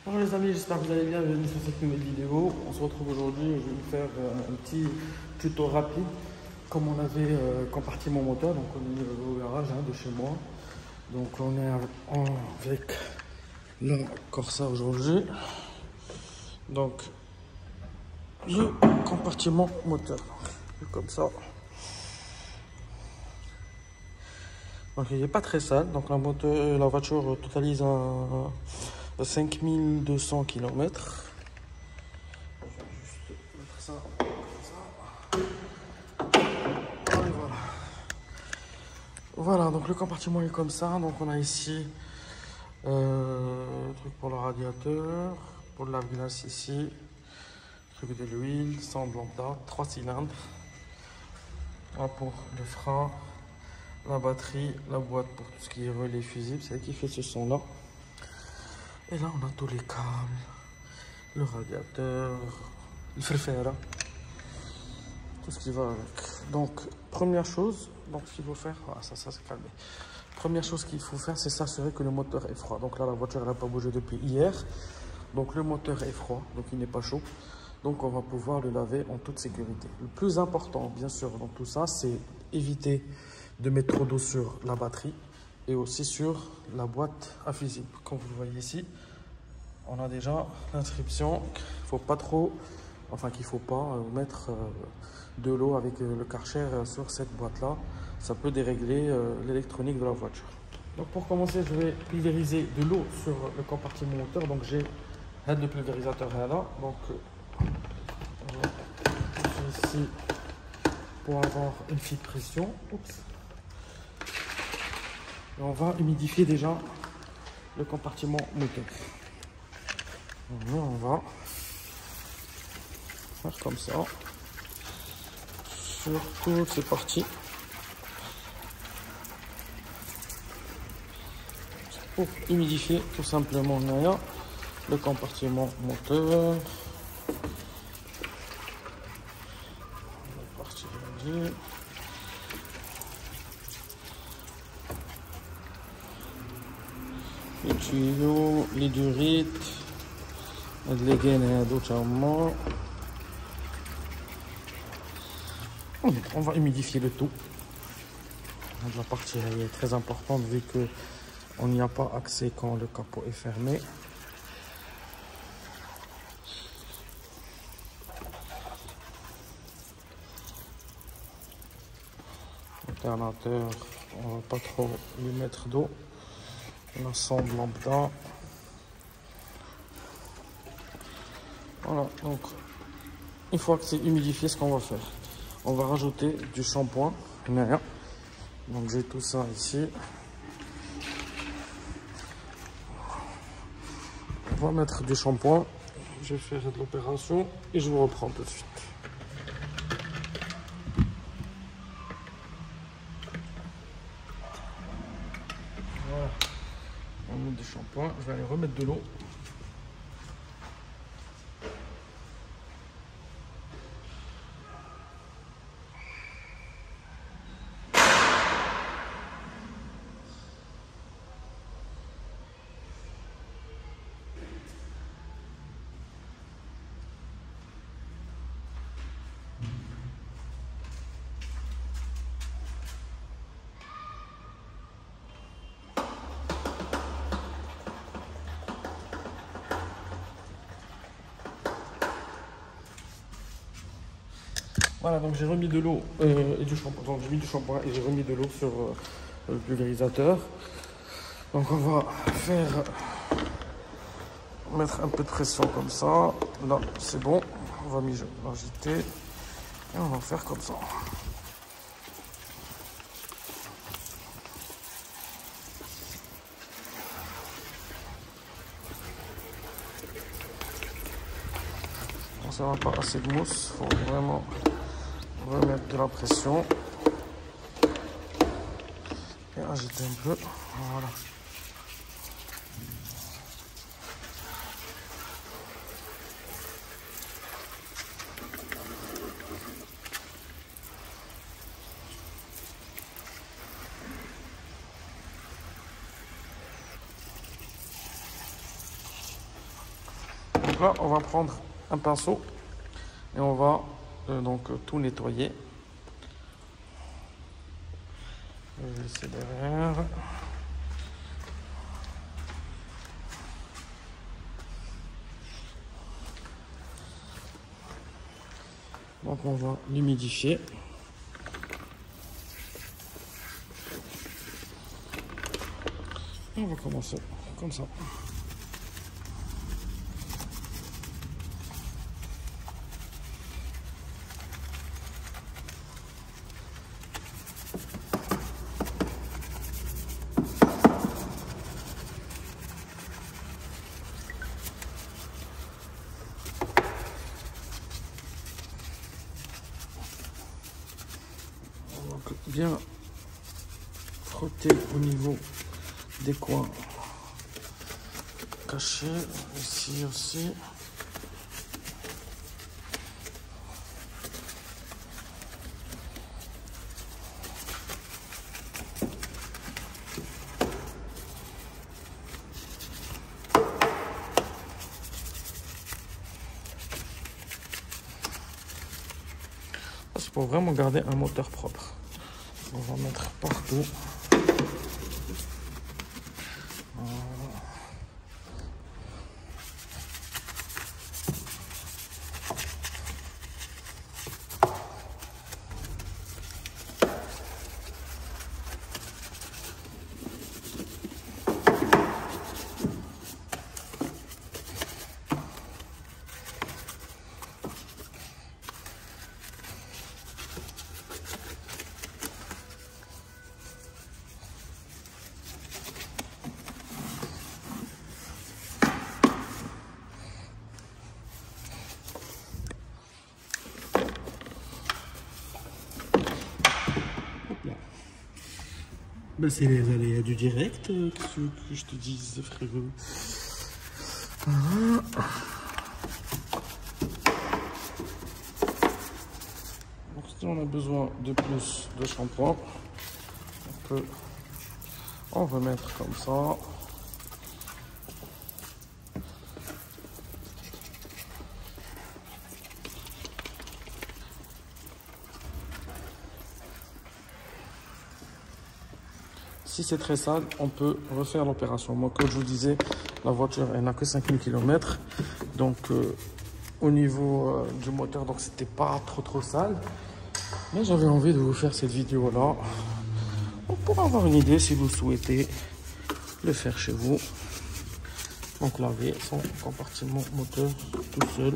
Bonjour les amis, j'espère que vous allez bien, bienvenue sur cette nouvelle vidéo. On se retrouve aujourd'hui, je vais vous faire un petit tuto rapide. Comme on avait compartiment moteur, donc on est au garage de chez moi. Donc on est avec le Corsa aujourd'hui. Donc le compartiment moteur, comme ça. Donc il n'est pas très sale, donc la voiture totalise 5200 km. Je vais juste mettre ça comme ça. Et voilà. Voilà, donc le compartiment est comme ça. Donc on a ici truc pour le radiateur, pour le lave-glace ici, truc de l'huile, sans lambda, 3 cylindres. Là pour le frein, la batterie, la boîte pour tout ce qui est relais fusible, c'est elle qui fait ce son là. Et là on a tous les câbles, le radiateur, le frifera, tout ce qui va avec. Donc première chose, donc ce qu'il faut faire, voilà, ça c'est calmé. Première chose qu'il faut faire, c'est s'assurer que le moteur est froid. Donc là la voiture n'a pas bougé depuis hier, donc le moteur est froid, donc il n'est pas chaud. Donc on va pouvoir le laver en toute sécurité. Le plus important bien sûr dans tout ça, c'est éviter de mettre trop d'eau sur la batterie et aussi sur la boîte à fusible. Comme vous le voyez ici, on a déjà l'inscription qu'il faut pas trop, enfin qu'il faut pas mettre de l'eau avec le Karcher sur cette boîte là. Ça peut dérégler l'électronique de la voiture. Donc pour commencer, je vais pulvériser de l'eau sur le compartiment moteur. Donc j'ai le pulvérisateur là. Donc on va ici pour avoir une petite pression. Oups. Et on va humidifier déjà le compartiment moteur. Voilà, on va faire comme ça sur toutes ces parties pour humidifier tout simplement le compartiment moteur. La partie rangée. Les tuyaux, les durites, les gaines d'autres. On va humidifier le tout. La partie est très importante vu que on n'y a pas accès quand le capot est fermé. Alternateur, on va pas trop lui mettre d'eau. La sonde lambda. Voilà, donc une fois que c'est humidifié, ce qu'on va faire, on va rajouter du shampoing. Donc j'ai tout ça ici. On va mettre du shampoing. Je vais faire de l'opération et je vous reprends tout de suite. Voilà. On met du shampoing. Je vais aller remettre de l'eau. Voilà, donc j'ai remis de l'eau et du shampoing. Donc j'ai mis du shampoing et j'ai remis de l'eau sur le pulvérisateur. Donc on va mettre un peu de pression comme ça. Là, c'est bon. On va agiter et on va faire comme ça. Bon, ça va pas assez de mousse, il faut vraiment remettre de la pression et agiter un peu. Voilà. Donc là, on va prendre un pinceau et on va tout nettoyer. Je vais laisser derrière. Donc on va l'humidifier. Et on va commencer comme ça. Donc bien frotter au niveau des coins cachés, ici aussi. C'est pour vraiment garder un moteur propre. On va mettre partout. Ben c'est les aléas du direct, ce que je te dise, frérot. Voilà. Donc si on a besoin de plus de shampoing, on peut en remettre comme ça. Si c'est très sale, on peut refaire l'opération. Moi, comme je vous disais, la voiture, elle n'a que 5000 km. Donc, au niveau du moteur, donc c'était pas trop sale. Mais j'avais envie de vous faire cette vidéo-là. Pour avoir une idée, si vous souhaitez le faire chez vous. Donc, laver son compartiment moteur tout seul.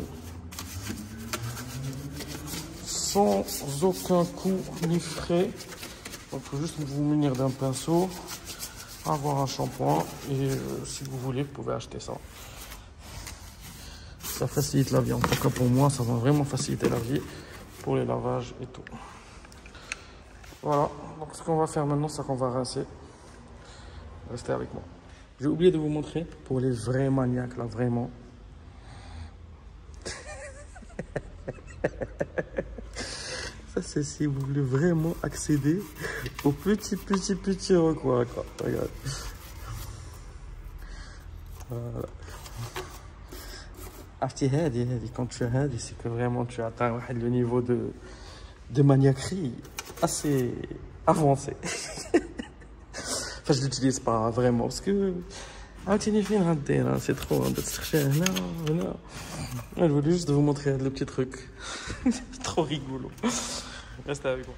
Sans aucun coût ni frais. Donc, il faut juste vous munir d'un pinceau, avoir un shampoing et si vous voulez, vous pouvez acheter ça. Ça facilite la vie. En tout cas, pour moi, ça va vraiment faciliter la vie pour les lavages et tout. Voilà. Donc, ce qu'on va faire maintenant, c'est qu'on va rincer. Restez avec moi. J'ai oublié de vous montrer pour les vrais maniaques, là, vraiment. Ça, c'est si vous voulez vraiment accéder au petit recoin, quoi. Regarde. Voilà. Quand tu as c'est que vraiment tu atteins le niveau de maniaquerie assez avancé. Enfin, je l'utilise pas vraiment parce que c'est trop. Je voulais juste vous montrer le petit truc. C'est trop rigolo. Restez avec moi.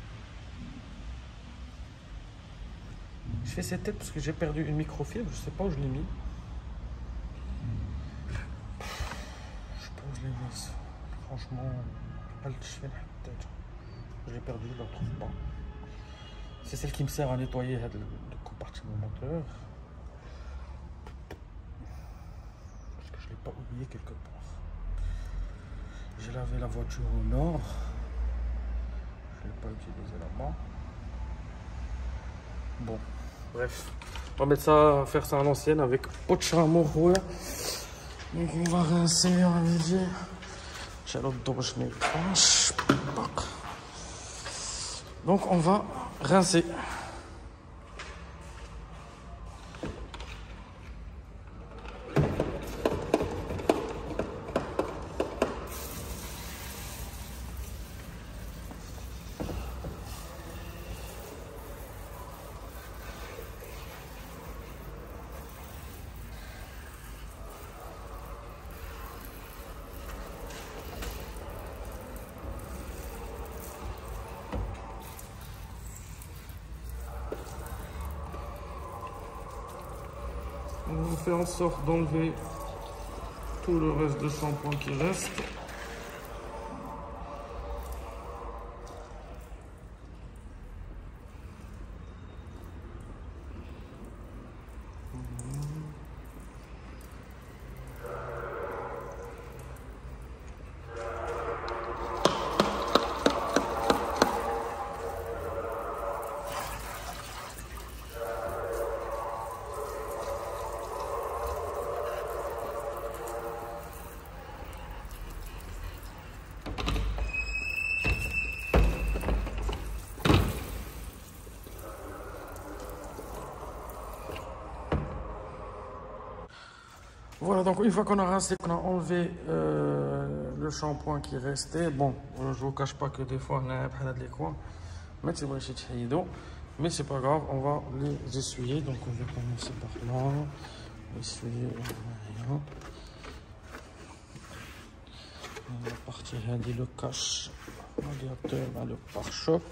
Je fais cette tête parce que j'ai perdu une microfibre. Je sais pas où je l'ai mis. Je sais pas où je l'ai mis. Franchement, je l'ai perdu, je la retrouve pas. C'est celle qui me sert à nettoyer le compartiment moteur. Parce que je l'ai pas oublié quelque part. J'ai lavé la voiture au nord. Je l'ai pas utilisé là-bas. Bon, bref. On va mettre ça, faire ça à l'ancienne avec autre amoureux. Donc on va rincer, on va dire. J'ai l'autre douche, mais donc on va rincer. fait en sorte d'enlever tout le reste de shampoing qui reste. Voilà, donc une fois qu'on a rincé, qu'on a enlevé le shampoing qui restait, bon, je vous cache pas que des fois on a les coins, mais c'est pas grave, on va les essuyer. Donc on va commencer par là, essuyer rien. La partie dit le cache radiateur, le pare-choc.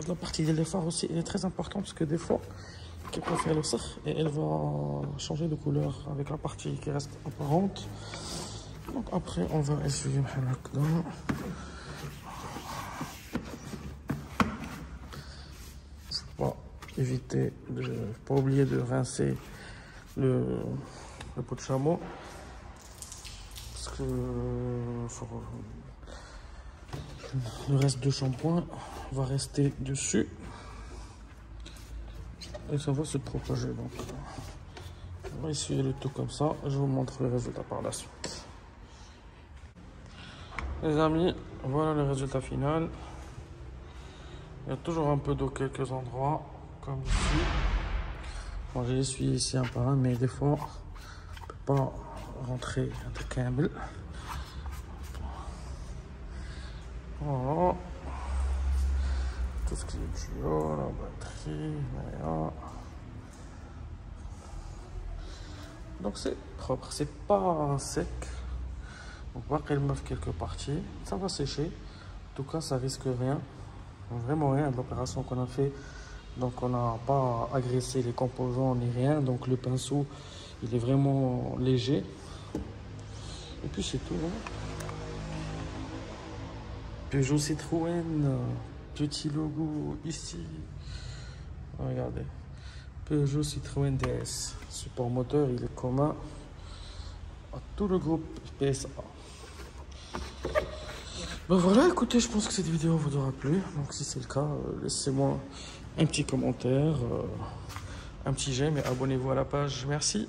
La partie des phares aussi elle est très importante parce que des fois elle peut faire le cerf et elle va changer de couleur avec la partie qui reste apparente. Donc après on va essuyer là. Pas oublier de rincer le pot de chameau parce que le reste de shampoing va rester dessus et ça va se propager. Donc on va essuyer le tout comme ça. Je vous montre le résultat par la suite. Les amis, voilà le résultat final. Il y a toujours un peu d'eau quelques endroits comme ici. Bon, j'ai essuyé ici un par un, mais des fois on ne peut pas rentrer un câble. Voilà. Tout ce qui est tuyau, la batterie, voilà. Donc c'est propre, c'est pas sec. On voit qu'elle meuf quelques parties. Ça va sécher. En tout cas, ça risque rien. Vraiment rien de l'opération qu'on a fait. Donc on n'a pas agressé les composants ni rien. Donc le pinceau, il est vraiment léger. Et puis c'est tout. Hein. Peugeot Citroën, petit logo ici. Regardez. Peugeot Citroën DS. Support moteur, il est commun à tout le groupe PSA. Ben voilà, écoutez, je pense que cette vidéo vous aura plu. Donc si c'est le cas, laissez-moi un petit commentaire, un petit j'aime et abonnez-vous à la page. Merci.